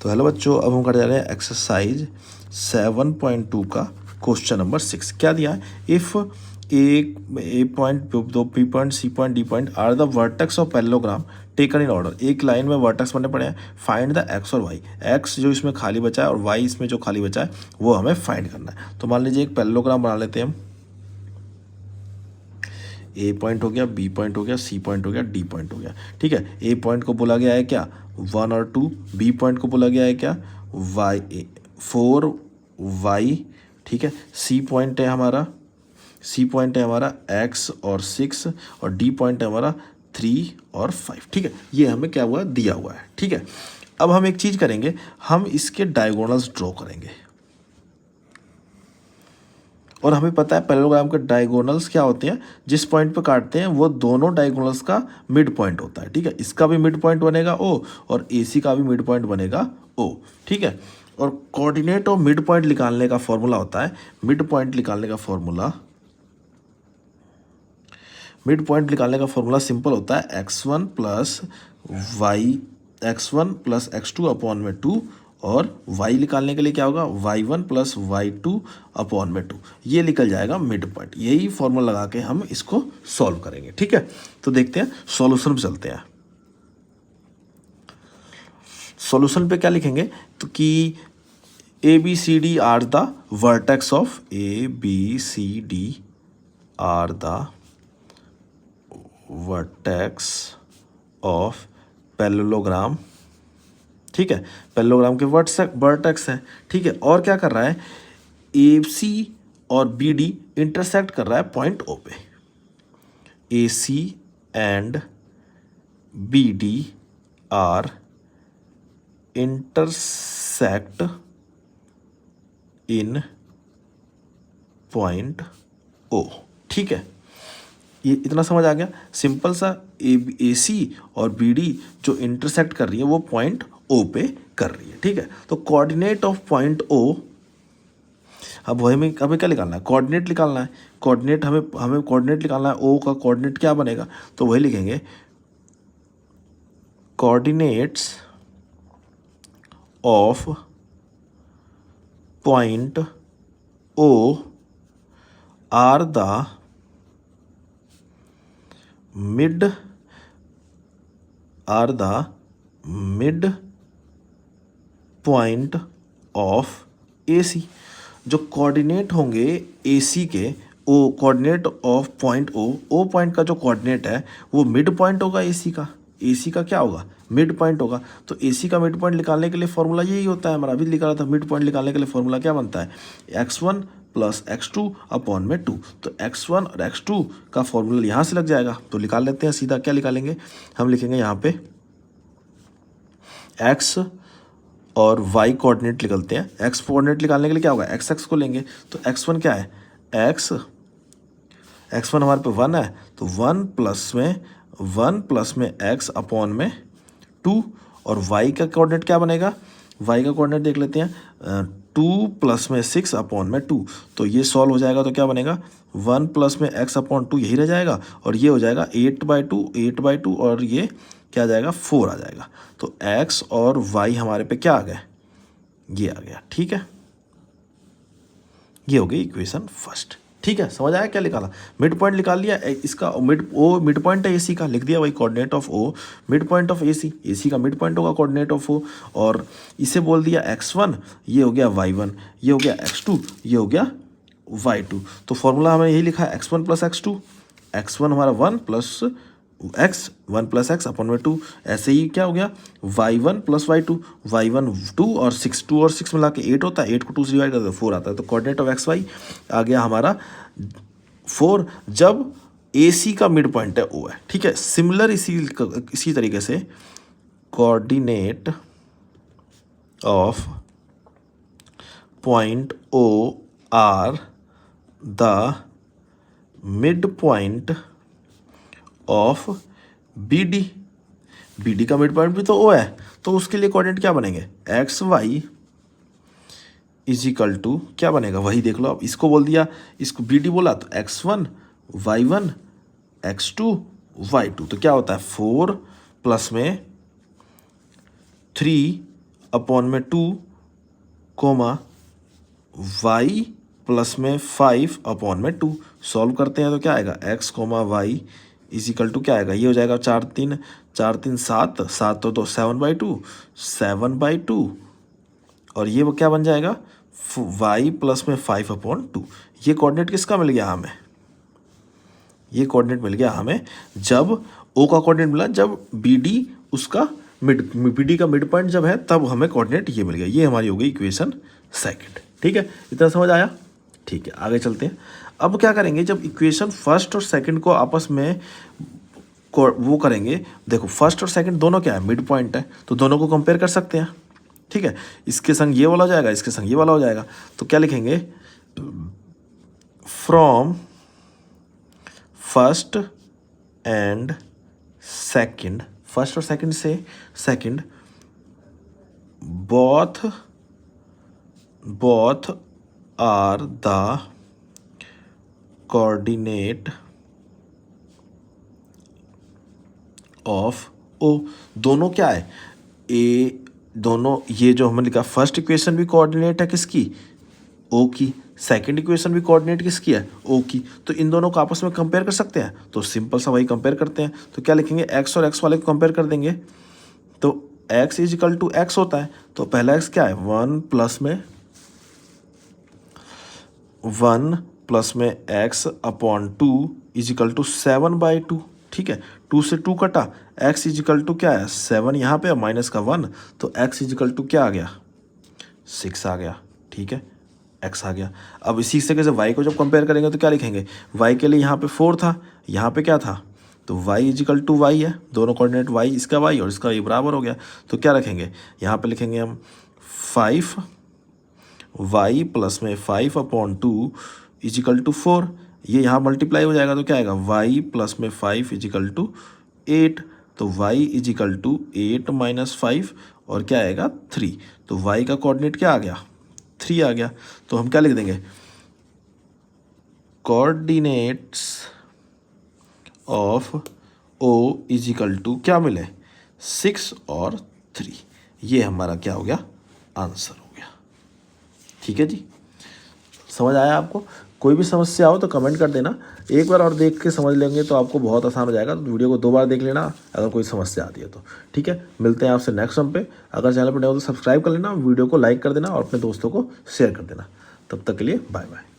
तो हेलो बच्चों, अब हम करने जा रहे हैं एक्सरसाइज 7.2 का क्वेश्चन नंबर 6। क्या दिया है? If A point, B point, C point, D point are the vertex of parallelogram taken in order. एक लाइन में वर्टेक्स बने पड़े हैं, फाइंड द एक्स और वाई। एक्स जो इसमें खाली बचा है और वाई इसमें जो खाली बचा है वो हमें फाइंड करना है। तो मान लीजिए एक पैरेललोग्राम बना लेते हैं हम। ए पॉइंट हो गया, बी पॉइंट हो गया, सी पॉइंट हो गया, डी पॉइंट हो गया। ठीक है, ए पॉइंट को बोला गया है क्या 1 और 2, बी पॉइंट को बोला गया है क्या वाई 4 वाई। ठीक है, सी पॉइंट है हमारा एक्स और 6 और डी पॉइंट है हमारा 3 और 5। ठीक है, ये हमें क्या हुआ दिया हुआ है। ठीक है, अब हम एक चीज़ करेंगे, हम इसके डायगोनल्स ड्रॉ करेंगे। और हमें पता है पैरेललोग्राम के डायगोनल्स क्या होते हैं, जिस पॉइंट पे काटते हैं वो दोनों डायगोनल्स का मिड पॉइंट होता है। ठीक है, इसका भी मिड पॉइंट बनेगा ओ और एसी का भी मिड पॉइंट बनेगा ओ। ठीक है, और कोऑर्डिनेट और मिड पॉइंट निकालने का फॉर्मूला होता है, मिड पॉइंट निकालने का फॉर्मूला सिंपल होता है x1 प्लस x2 अपॉन में 2, और y निकालने के लिए क्या होगा y1 प्लस y2 अपॉन में 2। ये निकल जाएगा मिड पॉइंट। यही फॉर्मूला लगा के हम इसको सॉल्व करेंगे। ठीक है, तो देखते हैं सॉल्यूशन पे चलते हैं। सॉल्यूशन पे क्या लिखेंगे तो कि A B C D are the vertex of parallelogram. ठीक है, पैरेललोग्राम के वर्टेक्स हैं। ठीक है, और क्या कर रहा है ए सी और बी डी इंटरसेक्ट कर रहा है पॉइंट ओ पे। A C and B D are intersect in point O. ठीक है, ये इतना समझ आ गया। सिंपल सा ए सी और बी डी जो इंटरसेक्ट कर रही है वो पॉइंट ओ पे कर रही है। ठीक है, तो कोऑर्डिनेट ऑफ पॉइंट ओ, अब हमें क्या निकालना है, कोऑर्डिनेट निकालना है। कोऑर्डिनेट हमें कोऑर्डिनेट निकालना है। ओ का कोऑर्डिनेट क्या बनेगा, तो वही लिखेंगे coordinates of point O are the mid point of A C. जो कोऑर्डिनेट होंगे ए सी के, O coordinate of point O point का जो कोऑर्डिनेट है वो मिड पॉइंट होगा ए सी का। ए सी का क्या होगा मिड पॉइंट होगा। तो ए सी का मिड पॉइंट निकालने के लिए फॉर्मूला यही होता है हमारा। अभी निकाला था मिड पॉइंट निकालने के लिए फॉर्मूला क्या बनता है x1 प्लस x2 अपॉन में 2। तो x1 और x2 का फॉर्मूला यहाँ से लग जाएगा। तो निकाल लेते हैं सीधा। क्या निकालेंगे, हम लिखेंगे यहाँ पे x और y कोऑर्डिनेट निकलते हैं। x कोऑर्डिनेट निकालने के लिए क्या होगा x को लेंगे। तो x1 क्या है x1 हमारे पे 1 है, तो 1 प्लस में x अपॉन में 2। और y का कोऑर्डिनेट क्या बनेगा, y का कोऑर्डिनेट देख लेते हैं 2 प्लस में 6 अपॉन में 2। तो ये सॉल्व हो जाएगा तो क्या बनेगा 1 प्लस में x अपॉन 2 यही रह जाएगा, और ये हो जाएगा 8/2 और ये क्या आ जाएगा 4 आ जाएगा। तो x और y हमारे पे क्या आ गए, ये आ गया। ठीक है, ये हो गई इक्वेशन फर्स्ट। ठीक है, समझ आया क्या निकाला, मिड पॉइंट निकाल लिया। इसका मिड पॉइंट है एसी का, लिख दिया वही coordinate of O mid point of AC का मिड पॉइंट होगा कोऑर्डिनेट ऑफ ओ। और इसे बोल दिया x1, ये हो गया y1, ये हो गया x2, ये हो गया y2। तो फॉर्मूला हमें यही लिखा है x1 प्लस x2। x1 हमारा 1 प्लस x अपॉन में 2। ऐसे ही क्या हो गया y1 प्लस y2, y1 2 और 6 मिला के 8 होता है। 8 को 2 से डिवाइड करते हैं 4 आता है। तो कोऑर्डिनेट ऑफ एक्स वाई आ गया हमारा 4, जब ए सी का मिड पॉइंट है ओ है। ठीक है, सिमिलर इसी तरीके से coordinate of point O are the mid point of B D का मिड पॉइंट भी तो ओ है, तो उसके लिए कोऑर्डिनेट क्या बनेंगे x y is equal to क्या बनेगा वही देख लो। अब इसको बोल दिया, इसको बी डी बोला तो x1 y1 x2 y2। तो क्या होता है 4 प्लस में 3 अपॉन में 2 कोमा y प्लस में 5 अपॉन में 2 सॉल्व करते हैं तो क्या आएगा x comma y is equal to क्या आएगा, ये हो जाएगा 4 3 7 7 तो 7/2 और ये वो क्या बन जाएगा y प्लस में 5 अपॉन 2। ये कोऑर्डिनेट किसका मिल गया हमें, ये कोऑर्डिनेट मिल गया हमें जब o का कोऑर्डिनेट मिला, जब BD उसका BD का मिड पॉइंट जब है तब हमें कोऑर्डिनेट ये मिल गया। ये हमारी हो गई इक्वेशन सेकंड। ठीक है, इतना समझ आया। ठीक है, आगे चलते हैं। अब क्या करेंगे, जब इक्वेशन फर्स्ट और सेकंड को आपस में वो करेंगे, देखो फर्स्ट और सेकंड दोनों क्या है, मिड पॉइंट है, तो दोनों को कंपेयर कर सकते हैं। ठीक है, इसके संग ये वाला हो जाएगा, इसके संग ये वाला हो जाएगा, तो क्या लिखेंगे, from first and second, first और सेकंड से second both are the coordinate of O. दोनों क्या है, ए दोनों, ये जो हमने लिखा फर्स्ट इक्वेशन भी कोऑर्डिनेट है किसकी, ओ की, सेकंड इक्वेशन भी कोऑर्डिनेट किसकी है, ओ की, तो इन दोनों को आपस में कंपेयर कर सकते हैं। तो सिंपल सा वही कंपेयर करते हैं, तो क्या लिखेंगे, एक्स और एक्स वाले को कंपेयर कर देंगे, तो x is equal to x होता है, तो पहला x क्या है, 1 प्लस में x upon 2 is equal to 7/2। ठीक है, 2 से 2 कटा, x इज इक्वल टू क्या है, 7 यहाँ पे माइनस का 1, तो x इज इक्वल टू क्या आ गया, 6 आ गया। ठीक है, x आ गया। अब इसी से कैसे y को जब कंपेयर करेंगे तो क्या लिखेंगे, y के लिए यहाँ पे 4 था, यहाँ पे क्या था, तो y is equal to y है, दोनों कोऑर्डिनेट y, इसका y और इसका ये बराबर हो गया, तो क्या रखेंगे, यहाँ पे लिखेंगे हम 5 y प्लस में 5 अपॉन 2 इज इक्वल टू 4, ये यहाँ मल्टीप्लाई हो जाएगा तो क्या आएगा, y प्लस में 5 इज इक्वल टू 8, तो y is equal to 8 minus 5 और क्या आएगा 3, तो y का कोऑर्डिनेट क्या आ गया, 3 आ गया। तो हम क्या लिख देंगे, coordinates of O is equal to क्या मिले, 6 और 3, ये हमारा क्या हो गया, आंसर हो गया। ठीक है जी, समझ आया आपको। कोई भी समस्या हो तो कमेंट कर देना, एक बार और देख के समझ लेंगे तो आपको बहुत आसान हो जाएगा। तो वीडियो को 2 बार देख लेना अगर कोई समस्या आती है तो। ठीक है, मिलते हैं आपसे नेक्स्ट वन पे। अगर चैनल पर नए हो तो सब्सक्राइब कर लेना, वीडियो को लाइक कर देना और अपने दोस्तों को शेयर कर देना। तब तक के लिए बाय बाय।